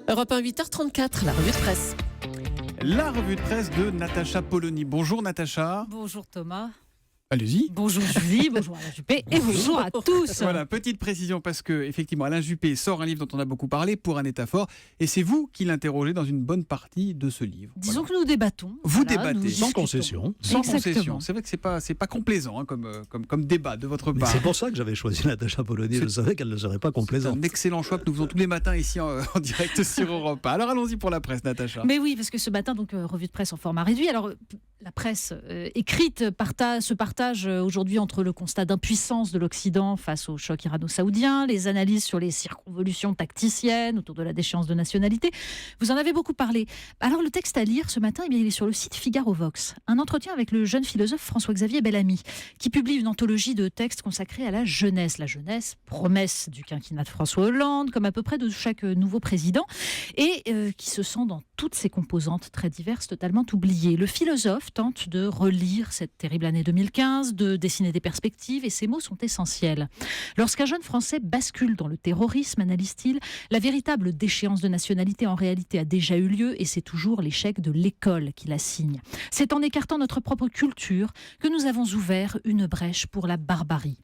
Europe 1, 8h34, la revue de presse. La revue de presse de Natacha Polony. Bonjour Natacha. Bonjour Thomas. Allez-y. Bonjour Julie, bonjour Alain Juppé et bonjour à tous. Voilà, petite précision parce que effectivement Alain Juppé sort un livre dont on a beaucoup parlé, Pour un État fort, et c'est vous qui l'interrogez dans une bonne partie de ce livre. Disons que nous débattons. Vous débattez. nous Sans discutons. concession. Sans Exactement. concession. C'est vrai que c'est pas complaisant hein, comme débat de votre Mais part. c'est pour ça que j'avais choisi Natacha Polony. Je savais qu'elle ne serait pas C'est complaisante. un excellent choix que nous faisons tous les matins ici en direct sur Europe 1. Alors allons-y pour la presse, Natacha. Mais oui, parce que ce matin, donc revue de presse en format réduit. Alors la presse écrite se partage aujourd'hui entre le constat d'impuissance de l'Occident face au choc irano-saoudien, les analyses sur les circonvolutions tacticiennes autour de la déchéance de nationalité. Vous en avez beaucoup parlé. Alors le texte à lire ce matin, il est sur le site Figaro Vox. Un entretien avec le jeune philosophe François-Xavier Bellamy, qui publie une anthologie de textes consacrés à la jeunesse. La jeunesse, promesse du quinquennat de François Hollande, comme à peu près de chaque nouveau président, et qui se sent dans toutes ses composantes très diverses, totalement oubliées. Le philosophe tente de relire cette terrible année 2015, de dessiner des perspectives, et ces mots sont essentiels. Lorsqu'un jeune Français bascule dans le terrorisme, analyse-t-il, la véritable déchéance de nationalité en réalité a déjà eu lieu, et c'est toujours l'échec de l'école qui la signe. C'est en écartant notre propre culture que nous avons ouvert une brèche pour la barbarie.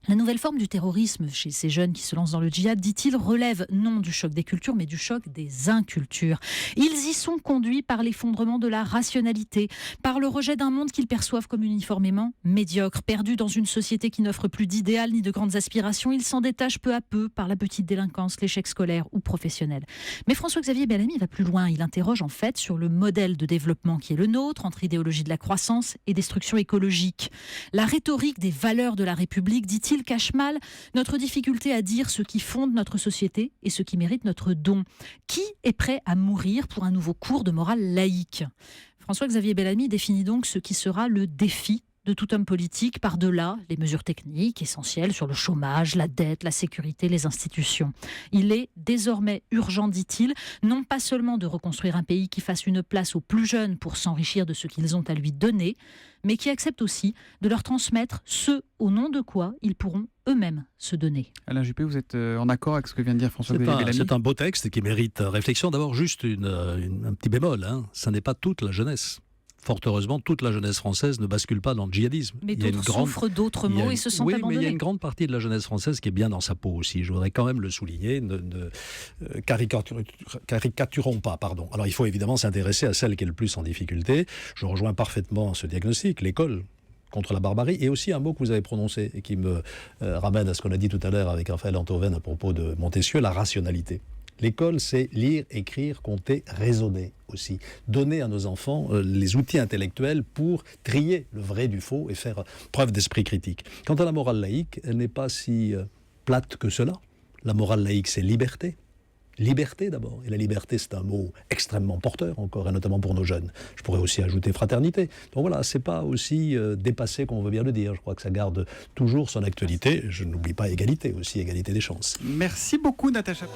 La nouvelle forme du terrorisme chez ces jeunes qui se lancent dans le djihad, dit-il, relève non du choc des cultures, mais du choc des incultures. Ils y sont conduits par l'effondrement de la rationalité, par le rejet d'un monde qu'ils perçoivent comme uniformément médiocre. Perdus dans une société qui n'offre plus d'idéal ni de grandes aspirations, ils s'en détachent peu à peu par la petite délinquance, l'échec scolaire ou professionnel. Mais François-Xavier Bellamy va plus loin. Il interroge en fait sur le modèle de développement qui est le nôtre, entre idéologie de la croissance et destruction écologique. La rhétorique des valeurs de la République, dit-il, cache mal notre difficulté à dire ce qui fonde notre société et ce qui mérite notre don. Qui est prêt à mourir pour un nouveau cours de morale laïque ? François-Xavier Bellamy définit donc ce qui sera le défi de tout homme politique, par-delà les mesures techniques essentielles sur le chômage, la dette, la sécurité, les institutions. Il est désormais urgent, dit-il, non pas seulement de reconstruire un pays qui fasse une place aux plus jeunes pour s'enrichir de ce qu'ils ont à lui donner, mais qui accepte aussi de leur transmettre ce au nom de quoi ils pourront eux-mêmes se donner. Alain Juppé, vous êtes en accord avec ce que vient de dire François-Xavier Bellamy ? C'est un beau texte qui mérite réflexion. D'abord, juste un petit bémol. Ça n'est pas toute la jeunesse. Fort heureusement, toute la jeunesse française ne bascule pas dans le djihadisme. Mais d'autres souffrent d'autres maux et se sentent abandonnés. Oui, mais il y a une grande partie de la jeunesse française qui est bien dans sa peau aussi. Je voudrais quand même le souligner. Ne caricaturons pas, pardon. Alors, il faut évidemment s'intéresser à celle qui est le plus en difficulté. Je rejoins parfaitement ce diagnostic. L'école contre la barbarie, et aussi un mot que vous avez prononcé et qui me ramène à ce qu'on a dit tout à l'heure avec Raphaël Antoven à propos de Montesquieu, la rationalité. L'école, c'est lire, écrire, compter, raisonner aussi. Donner à nos enfants les outils intellectuels pour trier le vrai du faux et faire preuve d'esprit critique. Quant à la morale laïque, elle n'est pas si plate que cela. La morale laïque, c'est liberté. Liberté d'abord. Et la liberté, c'est un mot extrêmement porteur encore, et notamment pour nos jeunes. Je pourrais aussi ajouter fraternité. Donc voilà, c'est pas aussi dépassé qu'on veut bien le dire. Je crois que ça garde toujours son actualité. Je n'oublie pas égalité aussi, égalité des chances. Merci beaucoup Natacha.